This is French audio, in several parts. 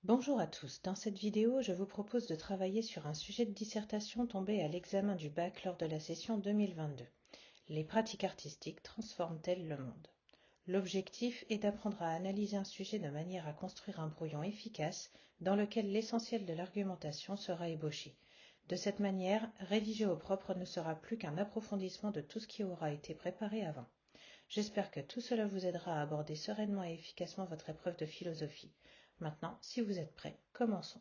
Bonjour à tous, dans cette vidéo, je vous propose de travailler sur un sujet de dissertation tombé à l'examen du bac lors de la session 2022. Les pratiques artistiques transforment-elles le monde? L'objectif est d'apprendre à analyser un sujet de manière à construire un brouillon efficace dans lequel l'essentiel de l'argumentation sera ébauché. De cette manière, rédiger au propre ne sera plus qu'un approfondissement de tout ce qui aura été préparé avant. J'espère que tout cela vous aidera à aborder sereinement et efficacement votre épreuve de philosophie. Maintenant, si vous êtes prêts, commençons.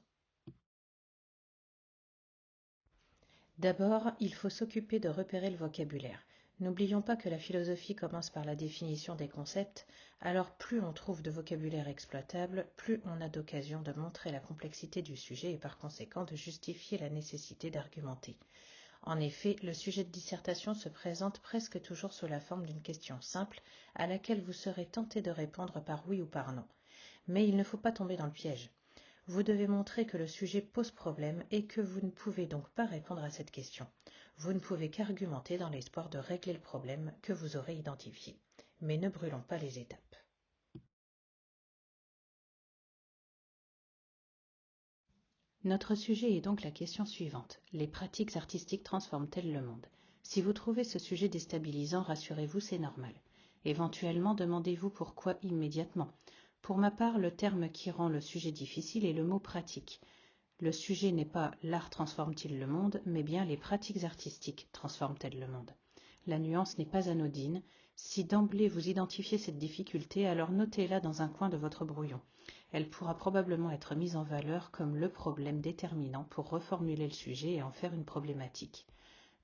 D'abord, il faut s'occuper de repérer le vocabulaire. N'oublions pas que la philosophie commence par la définition des concepts, alors plus on trouve de vocabulaire exploitable, plus on a d'occasion de montrer la complexité du sujet et par conséquent de justifier la nécessité d'argumenter. En effet, le sujet de dissertation se présente presque toujours sous la forme d'une question simple à laquelle vous serez tenté de répondre par oui ou par non. Mais il ne faut pas tomber dans le piège. Vous devez montrer que le sujet pose problème et que vous ne pouvez donc pas répondre à cette question. Vous ne pouvez qu'argumenter dans l'espoir de régler le problème que vous aurez identifié. Mais ne brûlons pas les étapes. Notre sujet est donc la question suivante. Les pratiques artistiques transforment-elles le monde? Si vous trouvez ce sujet déstabilisant, rassurez-vous, c'est normal. Éventuellement, demandez-vous pourquoi immédiatement. Pour ma part, le terme qui rend le sujet difficile est le mot pratique. Le sujet n'est pas l'art transforme-t-il le monde, mais bien les pratiques artistiques transforment-elles le monde. La nuance n'est pas anodine. Si d'emblée vous identifiez cette difficulté, alors notez-la dans un coin de votre brouillon. Elle pourra probablement être mise en valeur comme le problème déterminant pour reformuler le sujet et en faire une problématique.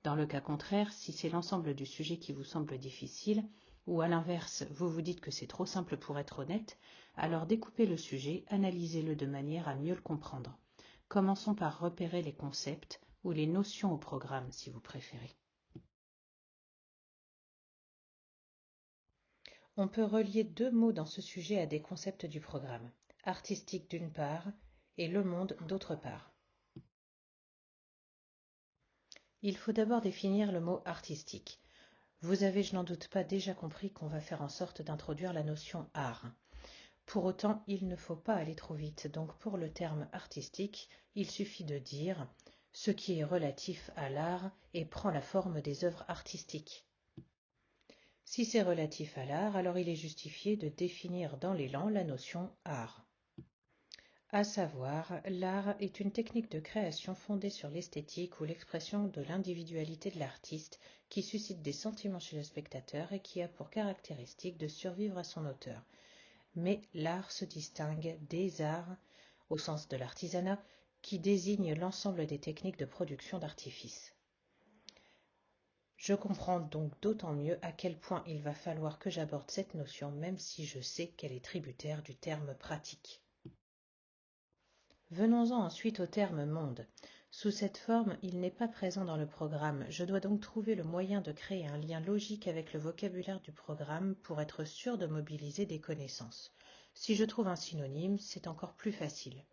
Dans le cas contraire, si c'est l'ensemble du sujet qui vous semble difficile, ou à l'inverse, vous vous dites que c'est trop simple pour être honnête, alors découpez le sujet, analysez-le de manière à mieux le comprendre. Commençons par repérer les concepts ou les notions au programme, si vous préférez. On peut relier deux mots dans ce sujet à des concepts du programme, artistique d'une part et le monde d'autre part. Il faut d'abord définir le mot artistique. Vous avez, je n'en doute pas, déjà compris qu'on va faire en sorte d'introduire la notion art. Pour autant, il ne faut pas aller trop vite, donc pour le terme artistique, il suffit de dire ce qui est relatif à l'art et prend la forme des œuvres artistiques. Si c'est relatif à l'art, alors il est justifié de définir dans l'élan la notion art. À savoir, l'art est une technique de création fondée sur l'esthétique ou l'expression de l'individualité de l'artiste qui suscite des sentiments chez le spectateur et qui a pour caractéristique de survivre à son auteur. Mais l'art se distingue des arts, au sens de l'artisanat, qui désigne l'ensemble des techniques de production d'artifice. Je comprends donc d'autant mieux à quel point il va falloir que j'aborde cette notion, même si je sais qu'elle est tributaire du terme pratique. Venons-en ensuite au terme monde. Sous cette forme, il n'est pas présent dans le programme. Je dois donc trouver le moyen de créer un lien logique avec le vocabulaire du programme pour être sûr de mobiliser des connaissances. Si je trouve un synonyme, c'est encore plus facile.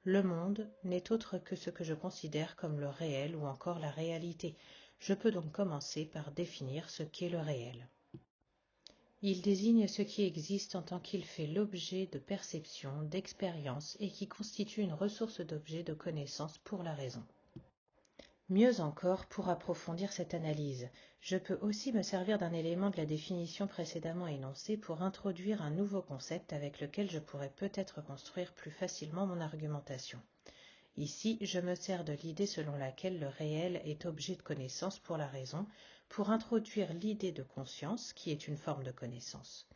Le monde n'est autre que ce que je considère comme le réel ou encore la réalité. Je peux donc commencer par définir ce qu'est le réel. Il désigne ce qui existe en tant qu'il fait l'objet de perception, d'expérience et qui constitue une ressource d'objets de connaissance pour la raison. Mieux encore, pour approfondir cette analyse, je peux aussi me servir d'un élément de la définition précédemment énoncée pour introduire un nouveau concept avec lequel je pourrais peut-être construire plus facilement mon argumentation. Ici, je me sers de l'idée selon laquelle le réel est objet de connaissance pour la raison, pour introduire l'idée de conscience, qui est une forme de connaissance.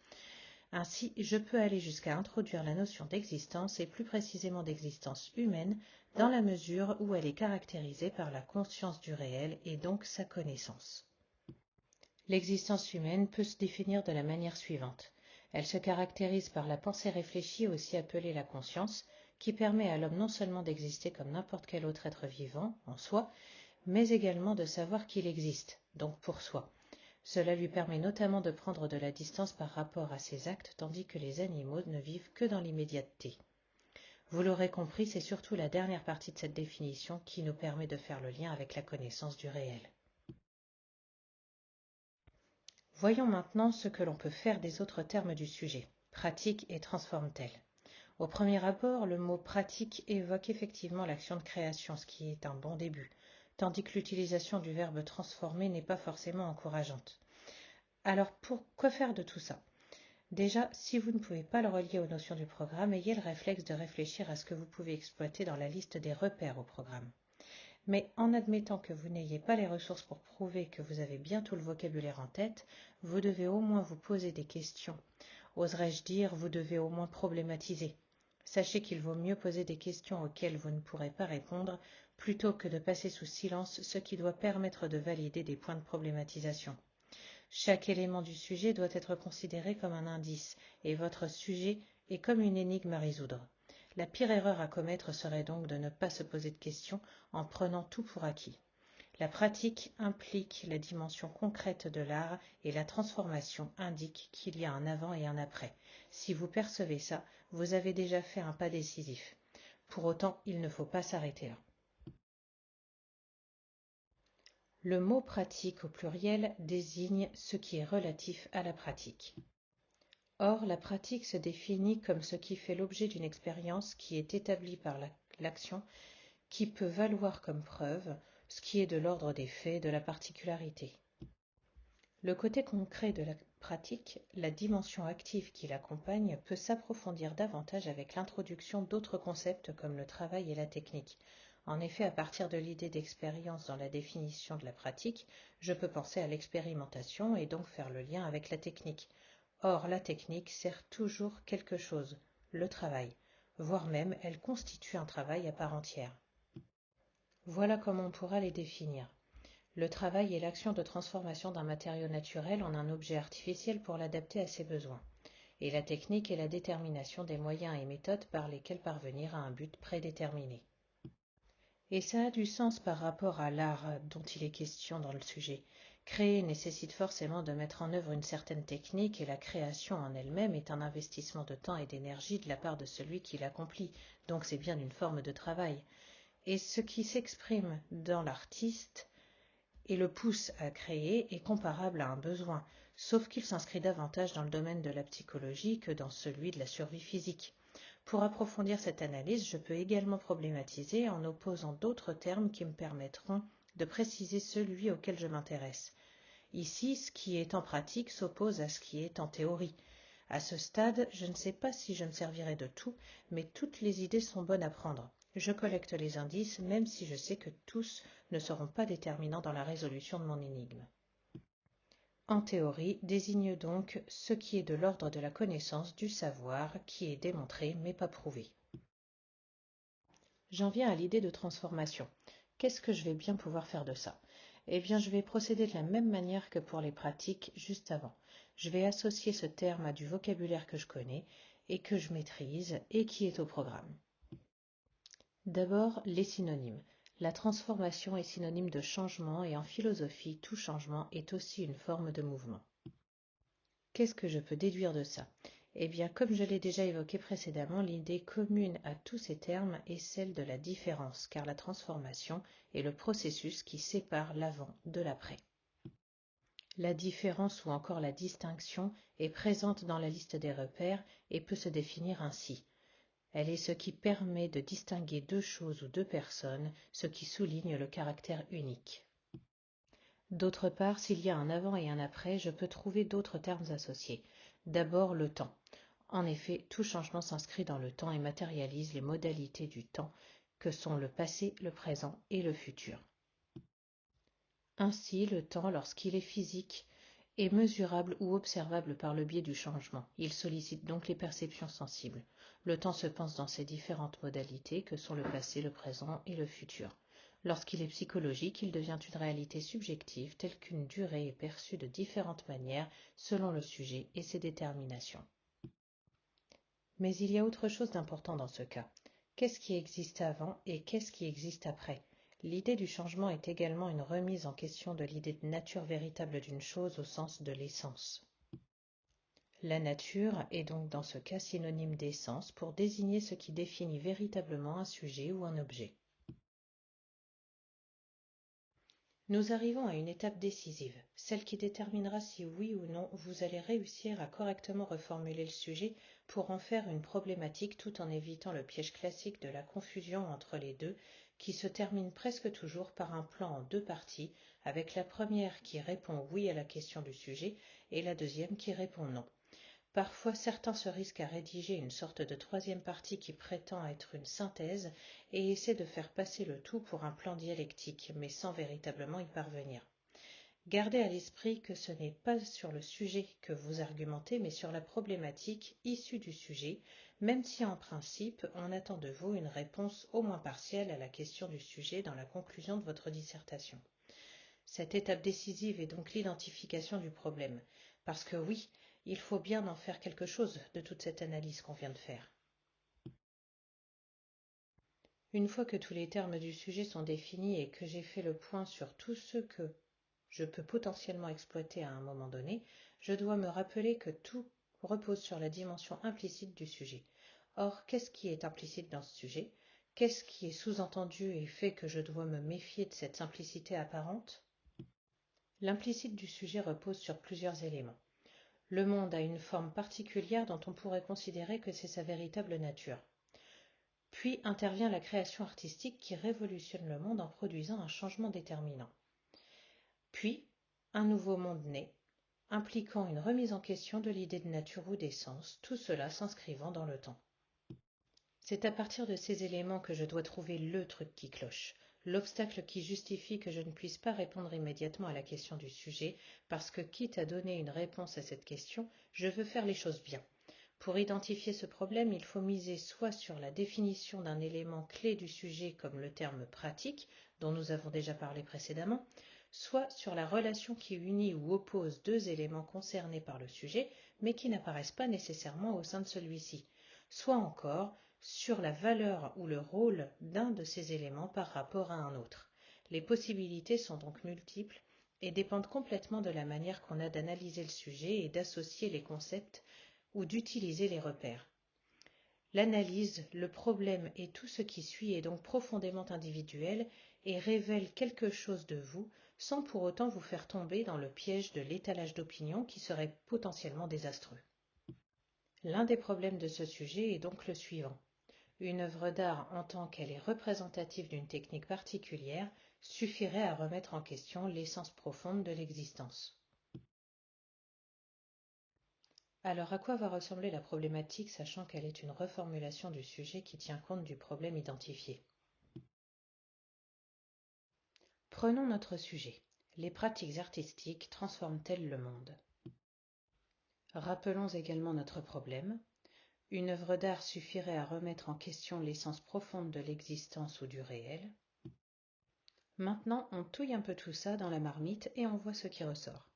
Ainsi, je peux aller jusqu'à introduire la notion d'existence et plus précisément d'existence humaine, dans la mesure où elle est caractérisée par la conscience du réel et donc sa connaissance. L'existence humaine peut se définir de la manière suivante. Elle se caractérise par la pensée réfléchie, aussi appelée la conscience, qui permet à l'homme non seulement d'exister comme n'importe quel autre être vivant, en soi, mais également de savoir qu'il existe, donc pour soi. Cela lui permet notamment de prendre de la distance par rapport à ses actes, tandis que les animaux ne vivent que dans l'immédiateté. Vous l'aurez compris, c'est surtout la dernière partie de cette définition qui nous permet de faire le lien avec la connaissance du réel. Voyons maintenant ce que l'on peut faire des autres termes du sujet, pratique et transforme-t-elle. Au premier abord, le mot pratique évoque effectivement l'action de création, ce qui est un bon début, tandis que l'utilisation du verbe transformer n'est pas forcément encourageante. Alors, quoi faire de tout ça? Déjà, si vous ne pouvez pas le relier aux notions du programme, ayez le réflexe de réfléchir à ce que vous pouvez exploiter dans la liste des repères au programme. Mais en admettant que vous n'ayez pas les ressources pour prouver que vous avez bien tout le vocabulaire en tête, vous devez au moins vous poser des questions. Oserais-je dire, vous devez au moins problématiser. Sachez qu'il vaut mieux poser des questions auxquelles vous ne pourrez pas répondre, plutôt que de passer sous silence ce qui doit permettre de valider des points de problématisation. Chaque élément du sujet doit être considéré comme un indice, et votre sujet est comme une énigme à résoudre. La pire erreur à commettre serait donc de ne pas se poser de questions en prenant tout pour acquis. La pratique implique la dimension concrète de l'art et la transformation indique qu'il y a un avant et un après. Si vous percevez ça, vous avez déjà fait un pas décisif. Pour autant, il ne faut pas s'arrêter là. Le mot pratique au pluriel désigne ce qui est relatif à la pratique. Or, la pratique se définit comme ce qui fait l'objet d'une expérience qui est établie par l'action, qui peut valoir comme preuve, ce qui est de l'ordre des faits, de la particularité. Le côté concret de la pratique, la dimension active qui l'accompagne, peut s'approfondir davantage avec l'introduction d'autres concepts comme le travail et la technique. En effet, à partir de l'idée d'expérience dans la définition de la pratique, je peux penser à l'expérimentation et donc faire le lien avec la technique. Or, la technique sert toujours quelque chose, le travail, voire même elle constitue un travail à part entière. Voilà comment on pourra les définir. Le travail est l'action de transformation d'un matériau naturel en un objet artificiel pour l'adapter à ses besoins. Et la technique est la détermination des moyens et méthodes par lesquels parvenir à un but prédéterminé. Et ça a du sens par rapport à l'art dont il est question dans le sujet. Créer nécessite forcément de mettre en œuvre une certaine technique et la création en elle-même est un investissement de temps et d'énergie de la part de celui qui l'accomplit, donc c'est bien une forme de travail. Et ce qui s'exprime dans l'artiste et le pousse à créer est comparable à un besoin, sauf qu'il s'inscrit davantage dans le domaine de la psychologie que dans celui de la survie physique. Pour approfondir cette analyse, je peux également problématiser en opposant d'autres termes qui me permettront de préciser celui auquel je m'intéresse. Ici, ce qui est en pratique s'oppose à ce qui est en théorie. À ce stade, je ne sais pas si je me servirai de tout, mais toutes les idées sont bonnes à prendre. Je collecte les indices, même si je sais que tous ne seront pas déterminants dans la résolution de mon énigme. En théorie désigne donc ce qui est de l'ordre de la connaissance, du savoir, qui est démontré mais pas prouvé. J'en viens à l'idée de transformation. Qu'est-ce que je vais bien pouvoir faire de ça? Eh bien, je vais procéder de la même manière que pour les pratiques juste avant. Je vais associer ce terme à du vocabulaire que je connais et que je maîtrise et qui est au programme. D'abord, les synonymes. La transformation est synonyme de changement et en philosophie, tout changement est aussi une forme de mouvement. Qu'est-ce que je peux déduire de ça? Eh bien, comme je l'ai déjà évoqué précédemment, l'idée commune à tous ces termes est celle de la différence, car la transformation est le processus qui sépare l'avant de l'après. La différence ou encore la distinction est présente dans la liste des repères et peut se définir ainsi. Elle est ce qui permet de distinguer deux choses ou deux personnes, ce qui souligne le caractère unique. D'autre part, s'il y a un avant et un après, je peux trouver d'autres termes associés. D'abord, le temps. En effet, tout changement s'inscrit dans le temps et matérialise les modalités du temps, que sont le passé, le présent et le futur. Ainsi, le temps, lorsqu'il est physique, est mesurable ou observable par le biais du changement. Il sollicite donc les perceptions sensibles. Le temps se pense dans ses différentes modalités que sont le passé, le présent et le futur. Lorsqu'il est psychologique, il devient une réalité subjective telle qu'une durée est perçue de différentes manières selon le sujet et ses déterminations. Mais il y a autre chose d'important dans ce cas. Qu'est-ce qui existe avant et qu'est-ce qui existe après? L'idée du changement est également une remise en question de l'idée de nature véritable d'une chose au sens de l'essence. La nature est donc dans ce cas synonyme d'essence pour désigner ce qui définit véritablement un sujet ou un objet. Nous arrivons à une étape décisive, celle qui déterminera si oui ou non vous allez réussir à correctement reformuler le sujet pour en faire une problématique tout en évitant le piège classique de la confusion entre les deux qui se termine presque toujours par un plan en deux parties avec la première qui répond oui à la question du sujet et la deuxième qui répond non. Parfois, certains se risquent à rédiger une sorte de troisième partie qui prétend être une synthèse et essaie de faire passer le tout pour un plan dialectique, mais sans véritablement y parvenir. Gardez à l'esprit que ce n'est pas sur le sujet que vous argumentez, mais sur la problématique issue du sujet, même si en principe on attend de vous une réponse au moins partielle à la question du sujet dans la conclusion de votre dissertation. Cette étape décisive est donc l'identification du problème, parce que oui, il faut bien en faire quelque chose de toute cette analyse qu'on vient de faire. Une fois que tous les termes du sujet sont définis et que j'ai fait le point sur tout ce que je peux potentiellement exploiter à un moment donné, je dois me rappeler que tout repose sur la dimension implicite du sujet. Or, qu'est-ce qui est implicite dans ce sujet? Qu'est-ce qui est sous-entendu et fait que je dois me méfier de cette simplicité apparente? L'implicite du sujet repose sur plusieurs éléments. Le monde a une forme particulière dont on pourrait considérer que c'est sa véritable nature. Puis intervient la création artistique qui révolutionne le monde en produisant un changement déterminant. Puis, un nouveau monde naît, impliquant une remise en question de l'idée de nature ou d'essence, tout cela s'inscrivant dans le temps. C'est à partir de ces éléments que je dois trouver le truc qui cloche, l'obstacle qui justifie que je ne puisse pas répondre immédiatement à la question du sujet, parce que quitte à donner une réponse à cette question, je veux faire les choses bien. Pour identifier ce problème, il faut miser soit sur la définition d'un élément clé du sujet comme le terme pratique, dont nous avons déjà parlé précédemment, soit sur la relation qui unit ou oppose deux éléments concernés par le sujet, mais qui n'apparaissent pas nécessairement au sein de celui-ci, soit encore sur la valeur ou le rôle d'un de ces éléments par rapport à un autre. Les possibilités sont donc multiples et dépendent complètement de la manière qu'on a d'analyser le sujet et d'associer les concepts ou d'utiliser les repères. L'analyse, le problème et tout ce qui suit est donc profondément individuel et révèle quelque chose de vous sans pour autant vous faire tomber dans le piège de l'étalage d'opinion qui serait potentiellement désastreux. L'un des problèmes de ce sujet est donc le suivant. Une œuvre d'art en tant qu'elle est représentative d'une technique particulière suffirait à remettre en question l'essence profonde de l'existence. Alors à quoi va ressembler la problématique sachant qu'elle est une reformulation du sujet qui tient compte du problème identifié? Prenons notre sujet. Les pratiques artistiques transforment-elles le monde? Rappelons également notre problème. Une œuvre d'art suffirait à remettre en question l'essence profonde de l'existence ou du réel. Maintenant, on touille un peu tout ça dans la marmite et on voit ce qui ressort.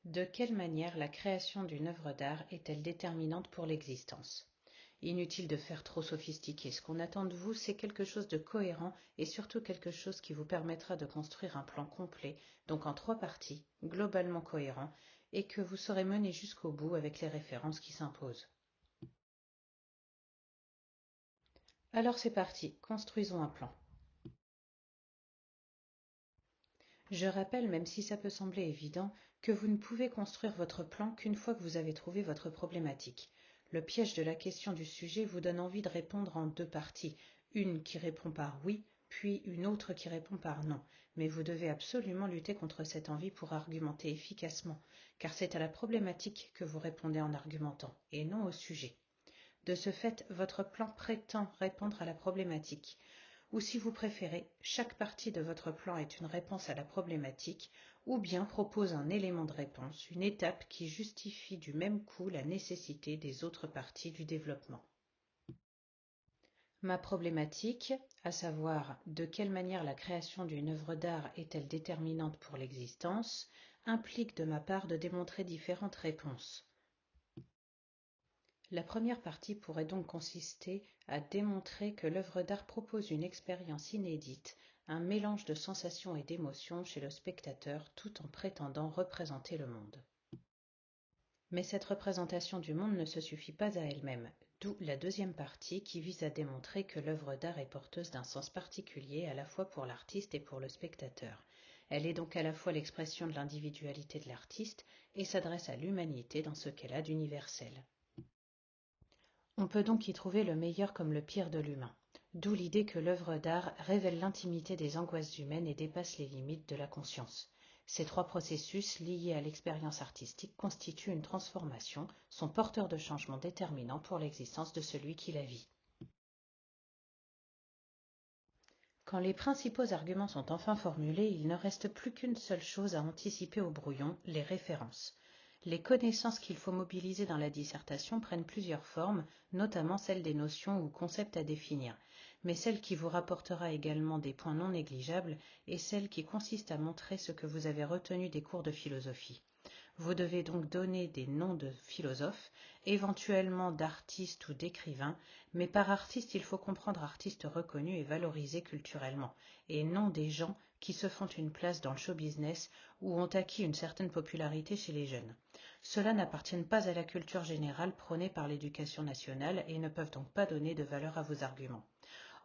De quelle manière la création d'une œuvre d'art est-elle déterminante pour l'existence? Inutile de faire trop sophistiqué, ce qu'on attend de vous, c'est quelque chose de cohérent et surtout quelque chose qui vous permettra de construire un plan complet, donc en 3 parties, globalement cohérent, et que vous saurez mener jusqu'au bout avec les références qui s'imposent. Alors c'est parti, construisons un plan. Je rappelle, même si ça peut sembler évident, que vous ne pouvez construire votre plan qu'une fois que vous avez trouvé votre problématique. Le piège de la question du sujet vous donne envie de répondre en 2 parties, une qui répond par oui, puis une autre qui répond par non. Mais vous devez absolument lutter contre cette envie pour argumenter efficacement, car c'est à la problématique que vous répondez en argumentant, et non au sujet. De ce fait, votre plan prétend répondre à la problématique. Ou si vous préférez, chaque partie de votre plan est une réponse à la problématique, ou bien propose un élément de réponse, une étape qui justifie du même coup la nécessité des autres parties du développement. Ma problématique, à savoir de quelle manière la création d'une œuvre d'art est-elle déterminante pour l'existence, implique de ma part de démontrer différentes réponses. La première partie pourrait donc consister à démontrer que l'œuvre d'art propose une expérience inédite, un mélange de sensations et d'émotions chez le spectateur tout en prétendant représenter le monde. Mais cette représentation du monde ne se suffit pas à elle-même, d'où la deuxième partie qui vise à démontrer que l'œuvre d'art est porteuse d'un sens particulier à la fois pour l'artiste et pour le spectateur. Elle est donc à la fois l'expression de l'individualité de l'artiste et s'adresse à l'humanité dans ce qu'elle a d'universel. On peut donc y trouver le meilleur comme le pire de l'humain, d'où l'idée que l'œuvre d'art révèle l'intimité des angoisses humaines et dépasse les limites de la conscience. Ces trois processus liés à l'expérience artistique constituent une transformation, sont porteurs de changements déterminants pour l'existence de celui qui la vit. Quand les principaux arguments sont enfin formulés, il ne reste plus qu'une seule chose à anticiper au brouillon, les références. Les connaissances qu'il faut mobiliser dans la dissertation prennent plusieurs formes, notamment celles des notions ou concepts à définir, mais celle qui vous rapportera également des points non négligeables est celle qui consiste à montrer ce que vous avez retenu des cours de philosophie. Vous devez donc donner des noms de philosophes, éventuellement d'artistes ou d'écrivains, mais par artiste il faut comprendre artistes reconnus et valorisés culturellement, et non des gens qui se font une place dans le show business ou ont acquis une certaine popularité chez les jeunes. Ceux-là n'appartiennent pas à la culture générale prônée par l'éducation nationale et ne peuvent donc pas donner de valeur à vos arguments.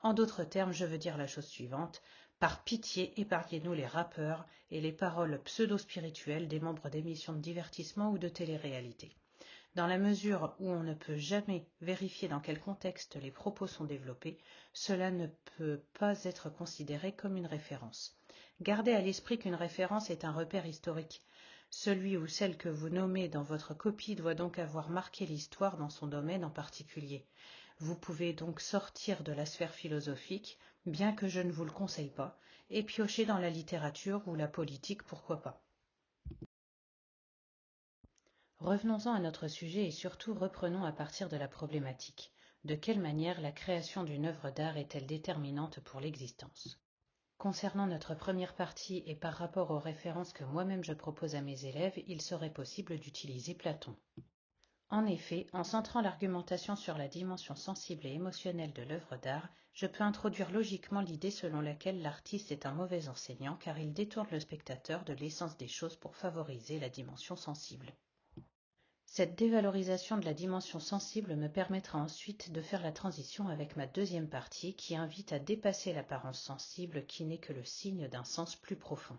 En d'autres termes, je veux dire la chose suivante. Par pitié, épargnez-nous les rappeurs et les paroles pseudo-spirituelles des membres d'émissions de divertissement ou de télé-réalité. Dans la mesure où on ne peut jamais vérifier dans quel contexte les propos sont développés, cela ne peut pas être considéré comme une référence. Gardez à l'esprit qu'une référence est un repère historique. Celui ou celle que vous nommez dans votre copie doit donc avoir marqué l'histoire dans son domaine en particulier. Vous pouvez donc sortir de la sphère philosophique, bien que je ne vous le conseille pas, et piocher dans la littérature ou la politique, pourquoi pas. Revenons-en à notre sujet et surtout reprenons à partir de la problématique. De quelle manière la création d'une œuvre d'art est-elle déterminante pour l'existence? Concernant notre première partie et par rapport aux références que moi-même je propose à mes élèves, il serait possible d'utiliser Platon. En effet, en centrant l'argumentation sur la dimension sensible et émotionnelle de l'œuvre d'art, je peux introduire logiquement l'idée selon laquelle l'artiste est un mauvais enseignant car il détourne le spectateur de l'essence des choses pour favoriser la dimension sensible. Cette dévalorisation de la dimension sensible me permettra ensuite de faire la transition avec ma deuxième partie qui invite à dépasser l'apparence sensible qui n'est que le signe d'un sens plus profond.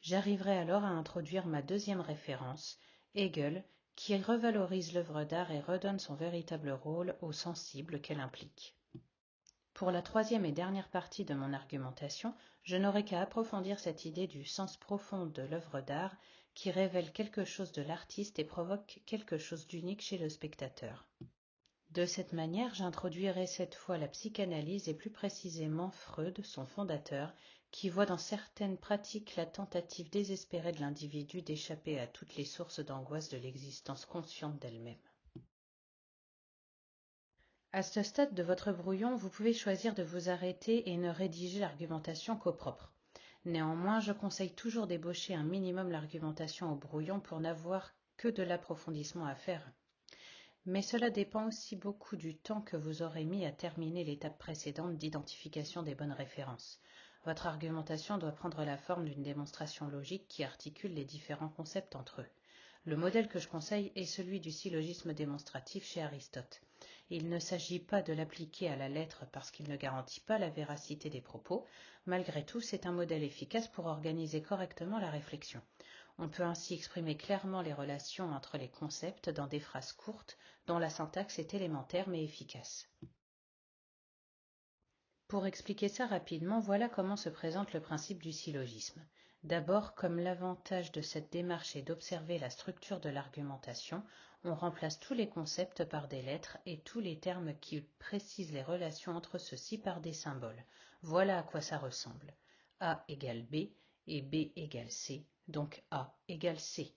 J'arriverai alors à introduire ma deuxième référence, Hegel, qui revalorise l'œuvre d'art et redonne son véritable rôle au sensible qu'elle implique. Pour la troisième et dernière partie de mon argumentation, je n'aurai qu'à approfondir cette idée du sens profond de l'œuvre d'art qui révèle quelque chose de l'artiste et provoque quelque chose d'unique chez le spectateur. De cette manière, j'introduirai cette fois la psychanalyse et plus précisément Freud, son fondateur, qui voit dans certaines pratiques la tentative désespérée de l'individu d'échapper à toutes les sources d'angoisse de l'existence consciente d'elle-même. À ce stade de votre brouillon, vous pouvez choisir de vous arrêter et ne rédiger l'argumentation qu'au propre. Néanmoins, je conseille toujours d'ébaucher un minimum l'argumentation au brouillon pour n'avoir que de l'approfondissement à faire. Mais cela dépend aussi beaucoup du temps que vous aurez mis à terminer l'étape précédente d'identification des bonnes références. Votre argumentation doit prendre la forme d'une démonstration logique qui articule les différents concepts entre eux. Le modèle que je conseille est celui du syllogisme démonstratif chez Aristote. Il ne s'agit pas de l'appliquer à la lettre parce qu'il ne garantit pas la véracité des propos. Malgré tout, c'est un modèle efficace pour organiser correctement la réflexion. On peut ainsi exprimer clairement les relations entre les concepts dans des phrases courtes dont la syntaxe est élémentaire mais efficace. Pour expliquer ça rapidement, voilà comment se présente le principe du syllogisme. D'abord, comme l'avantage de cette démarche est d'observer la structure de l'argumentation, on remplace tous les concepts par des lettres et tous les termes qui précisent les relations entre ceux-ci par des symboles. Voilà à quoi ça ressemble. A égale B et B égale C, donc A égale C.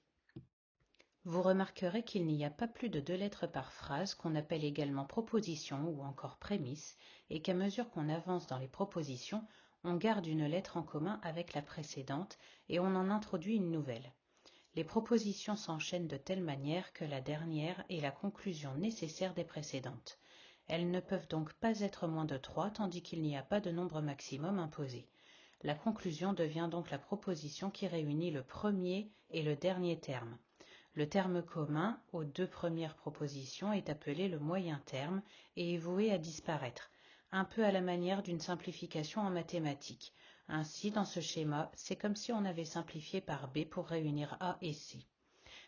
Vous remarquerez qu'il n'y a pas plus de 2 lettres par phrase qu'on appelle également proposition ou encore prémisse et qu'à mesure qu'on avance dans les propositions, on garde une lettre en commun avec la précédente et on en introduit une nouvelle. Les propositions s'enchaînent de telle manière que la dernière est la conclusion nécessaire des précédentes. Elles ne peuvent donc pas être moins de 3 tandis qu'il n'y a pas de nombre maximum imposé. La conclusion devient donc la proposition qui réunit le premier et le dernier terme. Le terme commun aux deux premières propositions est appelé le moyen terme et est voué à disparaître, un peu à la manière d'une simplification en mathématiques. Ainsi, dans ce schéma, c'est comme si on avait simplifié par B pour réunir A et C.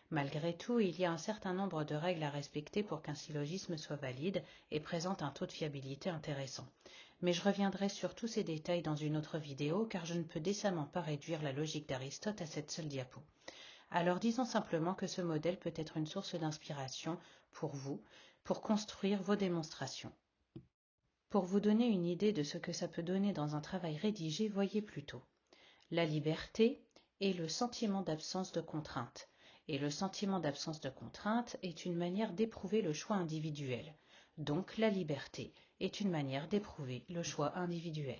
Malgré tout, il y a un certain nombre de règles à respecter pour qu'un syllogisme soit valide et présente un taux de fiabilité intéressant. Mais je reviendrai sur tous ces détails dans une autre vidéo car je ne peux décemment pas réduire la logique d'Aristote à cette seule diapo. Alors disons simplement que ce modèle peut être une source d'inspiration pour vous, pour construire vos démonstrations. Pour vous donner une idée de ce que ça peut donner dans un travail rédigé, voyez plutôt la liberté et le sentiment d'absence de contrainte. Et le sentiment d'absence de contrainte est une manière d'éprouver le choix individuel. Donc la liberté est une manière d'éprouver le choix individuel.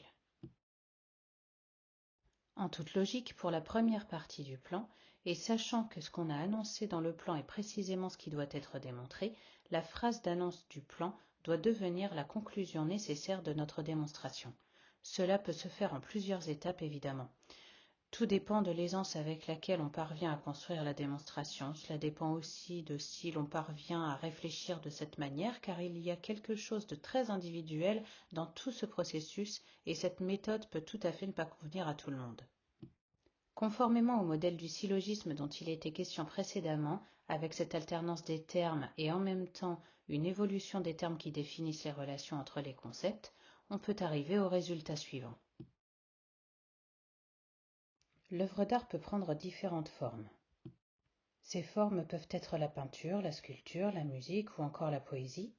En toute logique, pour la première partie du plan, et sachant que ce qu'on a annoncé dans le plan est précisément ce qui doit être démontré, la phrase d'annonce du plan doit devenir la conclusion nécessaire de notre démonstration. Cela peut se faire en plusieurs étapes évidemment. Tout dépend de l'aisance avec laquelle on parvient à construire la démonstration. Cela dépend aussi de si l'on parvient à réfléchir de cette manière, car il y a quelque chose de très individuel dans tout ce processus et cette méthode peut tout à fait ne pas convenir à tout le monde. Conformément au modèle du syllogisme dont il était question précédemment, avec cette alternance des termes et en même temps une évolution des termes qui définissent les relations entre les concepts, on peut arriver au résultat suivant. L'œuvre d'art peut prendre différentes formes. Ces formes peuvent être la peinture, la sculpture, la musique ou encore la poésie.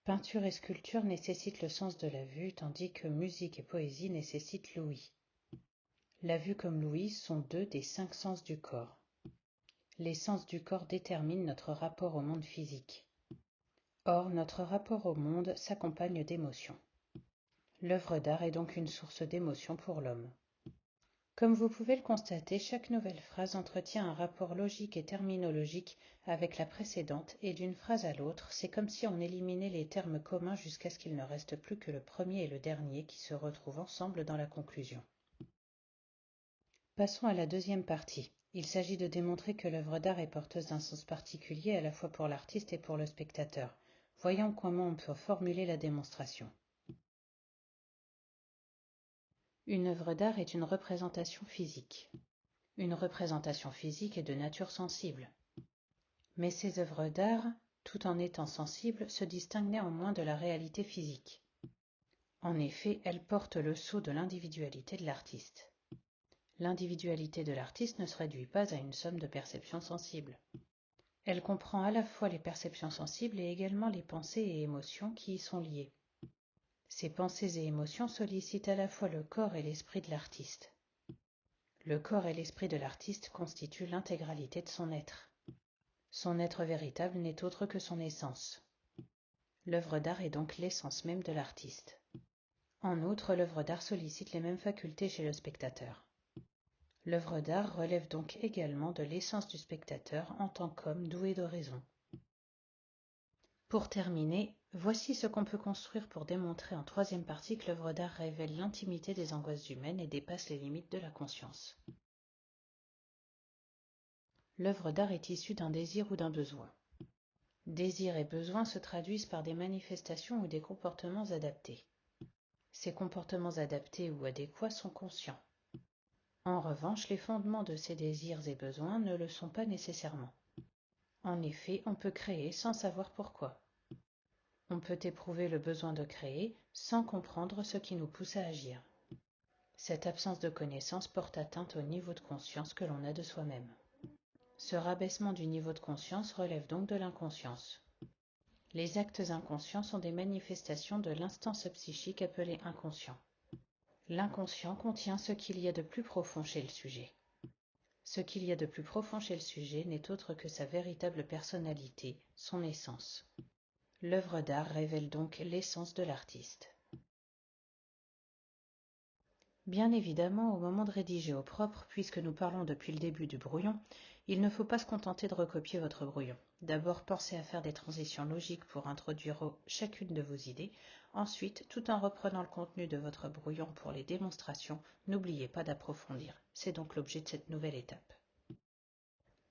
Peinture et sculpture nécessitent le sens de la vue, tandis que musique et poésie nécessitent l'ouïe. La vue comme l'ouïe sont deux des 5 sens du corps. Les sens du corps déterminent notre rapport au monde physique. Or, notre rapport au monde s'accompagne d'émotions. L'œuvre d'art est donc une source d'émotions pour l'homme. Comme vous pouvez le constater, chaque nouvelle phrase entretient un rapport logique et terminologique avec la précédente et d'une phrase à l'autre, c'est comme si on éliminait les termes communs jusqu'à ce qu'il ne reste plus que le premier et le dernier qui se retrouvent ensemble dans la conclusion. Passons à la deuxième partie. Il s'agit de démontrer que l'œuvre d'art est porteuse d'un sens particulier à la fois pour l'artiste et pour le spectateur. Voyons comment on peut formuler la démonstration. Une œuvre d'art est une représentation physique. Une représentation physique est de nature sensible. Mais ces œuvres d'art, tout en étant sensibles, se distinguent néanmoins de la réalité physique. En effet, elles portent le sceau de l'individualité de l'artiste. L'individualité de l'artiste ne se réduit pas à une somme de perceptions sensibles. Elle comprend à la fois les perceptions sensibles et également les pensées et émotions qui y sont liées. Ces pensées et émotions sollicitent à la fois le corps et l'esprit de l'artiste. Le corps et l'esprit de l'artiste constituent l'intégralité de son être. Son être véritable n'est autre que son essence. L'œuvre d'art est donc l'essence même de l'artiste. En outre, l'œuvre d'art sollicite les mêmes facultés chez le spectateur. L'œuvre d'art relève donc également de l'essence du spectateur en tant qu'homme doué de raison. Pour terminer, voici ce qu'on peut construire pour démontrer en troisième partie que l'œuvre d'art révèle l'intimité des angoisses humaines et dépasse les limites de la conscience. L'œuvre d'art est issue d'un désir ou d'un besoin. Désir et besoin se traduisent par des manifestations ou des comportements adaptés. Ces comportements adaptés ou adéquats sont conscients. En revanche, les fondements de ces désirs et besoins ne le sont pas nécessairement. En effet, on peut créer sans savoir pourquoi. On peut éprouver le besoin de créer sans comprendre ce qui nous pousse à agir. Cette absence de connaissance porte atteinte au niveau de conscience que l'on a de soi-même. Ce rabaissement du niveau de conscience relève donc de l'inconscience. Les actes inconscients sont des manifestations de l'instance psychique appelée inconscient. L'inconscient contient ce qu'il y a de plus profond chez le sujet. Ce qu'il y a de plus profond chez le sujet n'est autre que sa véritable personnalité, son essence. L'œuvre d'art révèle donc l'essence de l'artiste. Bien évidemment, au moment de rédiger au propre, puisque nous parlons depuis le début du brouillon, il ne faut pas se contenter de recopier votre brouillon. D'abord, pensez à faire des transitions logiques pour introduire chacune de vos idées. Ensuite, tout en reprenant le contenu de votre brouillon pour les démonstrations, n'oubliez pas d'approfondir. C'est donc l'objet de cette nouvelle étape.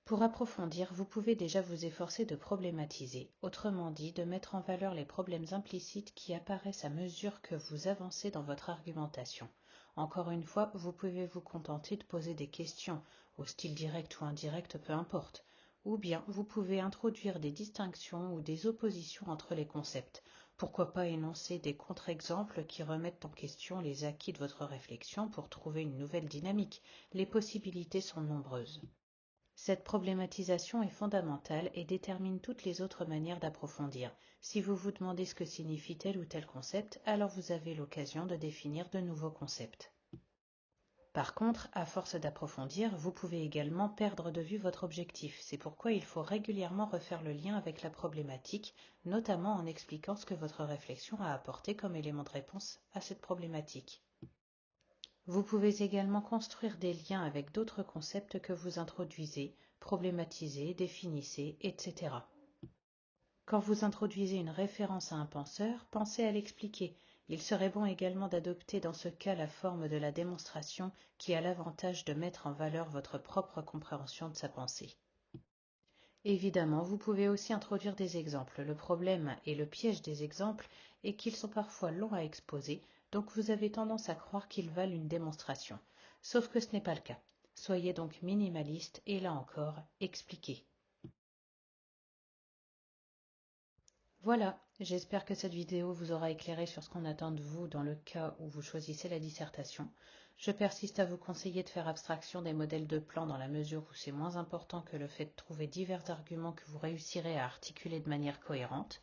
Pour approfondir, vous pouvez déjà vous efforcer de problématiser, autrement dit de mettre en valeur les problèmes implicites qui apparaissent à mesure que vous avancez dans votre argumentation. Encore une fois, vous pouvez vous contenter de poser des questions, au style direct ou indirect, peu importe. Ou bien vous pouvez introduire des distinctions ou des oppositions entre les concepts. Pourquoi pas énoncer des contre-exemples qui remettent en question les acquis de votre réflexion pour trouver une nouvelle dynamique. Les possibilités sont nombreuses. Cette problématisation est fondamentale et détermine toutes les autres manières d'approfondir. Si vous vous demandez ce que signifie tel ou tel concept, alors vous avez l'occasion de définir de nouveaux concepts. Par contre, à force d'approfondir, vous pouvez également perdre de vue votre objectif. C'est pourquoi il faut régulièrement refaire le lien avec la problématique, notamment en expliquant ce que votre réflexion a apporté comme élément de réponse à cette problématique. Vous pouvez également construire des liens avec d'autres concepts que vous introduisez, problématisez, définissez, etc. Quand vous introduisez une référence à un penseur, pensez à l'expliquer. Il serait bon également d'adopter dans ce cas la forme de la démonstration qui a l'avantage de mettre en valeur votre propre compréhension de sa pensée. Évidemment, vous pouvez aussi introduire des exemples. Le problème et le piège des exemples est qu'ils sont parfois longs à exposer, donc vous avez tendance à croire qu'ils valent une démonstration. Sauf que ce n'est pas le cas. Soyez donc minimaliste et là encore, expliquez. Voilà, j'espère que cette vidéo vous aura éclairé sur ce qu'on attend de vous dans le cas où vous choisissez la dissertation. Je persiste à vous conseiller de faire abstraction des modèles de plan dans la mesure où c'est moins important que le fait de trouver divers arguments que vous réussirez à articuler de manière cohérente.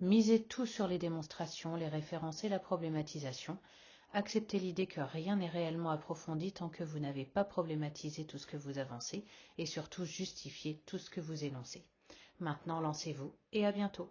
Misez tout sur les démonstrations, les références et la problématisation. Acceptez l'idée que rien n'est réellement approfondi tant que vous n'avez pas problématisé tout ce que vous avancez et surtout justifié tout ce que vous énoncez. Maintenant, lancez-vous et à bientôt.